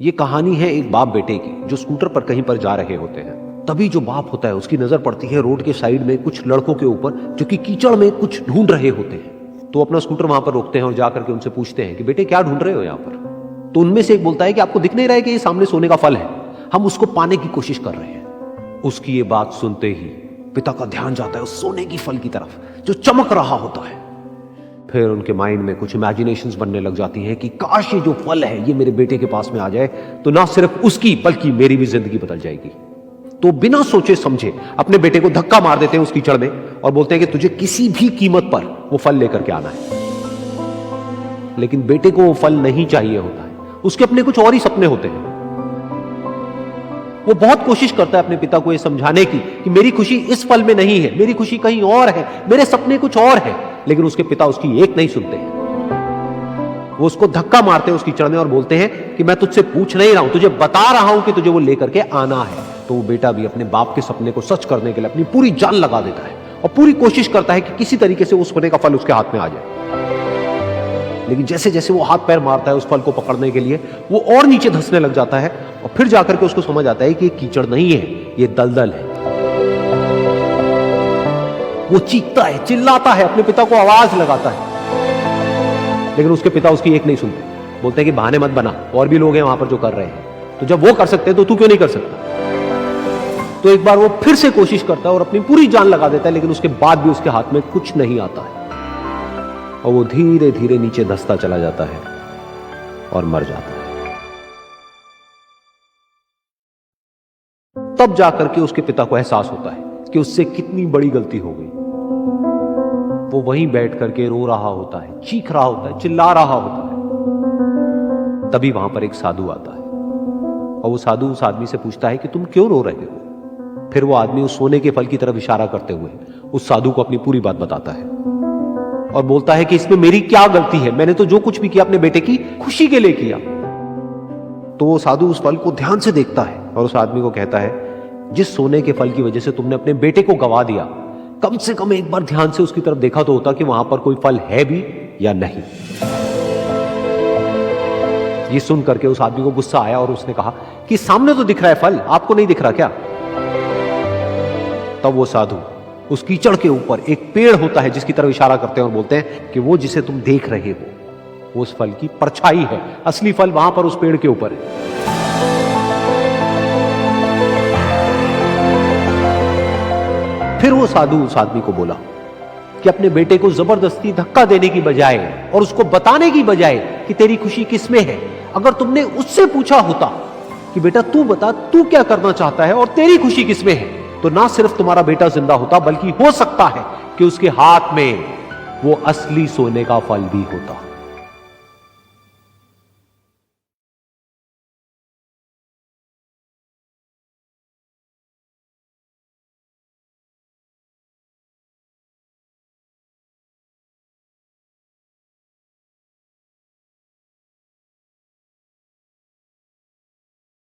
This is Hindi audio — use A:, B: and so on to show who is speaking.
A: ये कहानी है एक बाप बेटे की जो स्कूटर पर कहीं पर जा रहे होते हैं। तभी जो बाप होता है उसकी नजर पड़ती है रोड के साइड में कुछ लड़कों के ऊपर जो कि कीचड़ में कुछ ढूंढ रहे होते हैं। तो अपना स्कूटर वहां पर रोकते हैं और जाकर के उनसे पूछते हैं कि बेटे क्या ढूंढ रहे हो यहाँ पर। तो उनमें से एक बोलता है कि आपको दिख नहीं रहा है कि ये सामने सोने का फल है, हम उसको पाने की कोशिश कर रहे हैं। उसकी ये बात सुनते ही पिता का ध्यान जाता है उस सोने की फल की तरफ जो चमक रहा होता है। फिर उनके माइंड में कुछ इमेजिनेशंस बनने लग जाती हैं कि काश ये जो फल है ये मेरे बेटे के पास में आ जाए तो ना सिर्फ उसकी बल्कि मेरी भी जिंदगी बदल जाएगी। तो बिना सोचे समझे अपने बेटे को धक्का मार देते हैं उस कीचड़ में और बोलते हैं कि तुझे किसी भी कीमत पर वो फल लेकर के आना है। लेकिन बेटे को वो फल नहीं चाहिए होता है, उसके अपने कुछ और ही सपने होते हैं। वो बहुत कोशिश करता है अपने पिता को ये समझाने की कि मेरी खुशी इस फल में नहीं है, मेरी खुशी कहीं और है, मेरे सपने कुछ और है। लेकिन उसके पिता उसकी एक नहीं सुनते हैं। वो उसको धक्का मारते हैं उस कीचड़ में और बोलते हैं कि मैं तुझसे पूछ नहीं रहा हूं, तुझे बता रहा हूं कि तुझे वो लेकर के आना है। तो वो बेटा भी अपने बाप के सपने को सच करने के लिए अपनी पूरी जान लगा देता है और पूरी कोशिश करता है कि किसी तरीके से उस सोने का फल उसके हाथ में आ जाए। लेकिन जैसे जैसे वो हाथ पैर मारता है उस फल को पकड़ने के लिए वो और नीचे धंसने लग जाता है और फिर जाकर के उसको समझ आता है कि ये कीचड़ नहीं है, ये दलदल है। वो चीखता है, चिल्लाता है, अपने पिता को आवाज लगाता है, लेकिन उसके पिता उसकी एक नहीं सुनते। बोलते हैं कि बहाने मत बना, और भी लोग हैं वहां पर जो कर रहे हैं, तो जब वो कर सकते हैं तो तू क्यों नहीं कर सकता। तो एक बार वो फिर से कोशिश करता है और अपनी पूरी जान लगा देता है, लेकिन उसके बाद भी उसके हाथ में कुछ नहीं आता है और वो धीरे धीरे नीचे धंसता चला जाता है और मर जाता है। तब जाकर के उसके पिता को एहसास होता है कि उससे कितनी बड़ी गलती हो गई। वो वहीं बैठ करके रो रहा होता है, चीख रहा होता है, चिल्ला रहा होता है। तभी वहां पर एक साधु आता है और वो साधु उस आदमी से पूछता है कि तुम क्यों रो रहे हो। फिर वो आदमी उस सोने के फल की तरफ इशारा करते हुए उस साधु को अपनी पूरी बात बताता है और बोलता है कि इसमें मेरी क्या गलती है, मैंने तो जो कुछ भी किया अपने बेटे की खुशी के लिए किया। तो वो साधु उस फल को ध्यान से देखता है और उस आदमी को कहता है जिस सोने के फल की वजह से तुमने अपने बेटे को गवा दिया, कम से कम एक बार ध्यान से उसकी तरफ देखा तो होता कि वहां पर कोई फल है भी या नहीं। ये सुन करके उस आदमी को गुस्सा आया और उसने कहा कि सामने तो दिख रहा है फल, आपको नहीं दिख रहा क्या। तब वो साधु उस कीचड़ के ऊपर एक पेड़ होता है जिसकी तरफ इशारा करते हैं और बोलते हैं कि वो जिसे तुम देख रहे हो वो उस फल की परछाई है, असली फल वहां पर उस पेड़ के ऊपर है। फिर वो साधु उस आदमी को बोला कि अपने बेटे को जबरदस्ती धक्का देने की बजाय और उसको बताने की बजाय कि तेरी खुशी किसमें है, अगर तुमने उससे पूछा होता कि बेटा तू बता तू क्या करना चाहता है और तेरी खुशी किसमें है, तो ना सिर्फ तुम्हारा बेटा जिंदा होता बल्कि हो सकता है कि उसके हाथ में वो असली सोने का फल भी होता।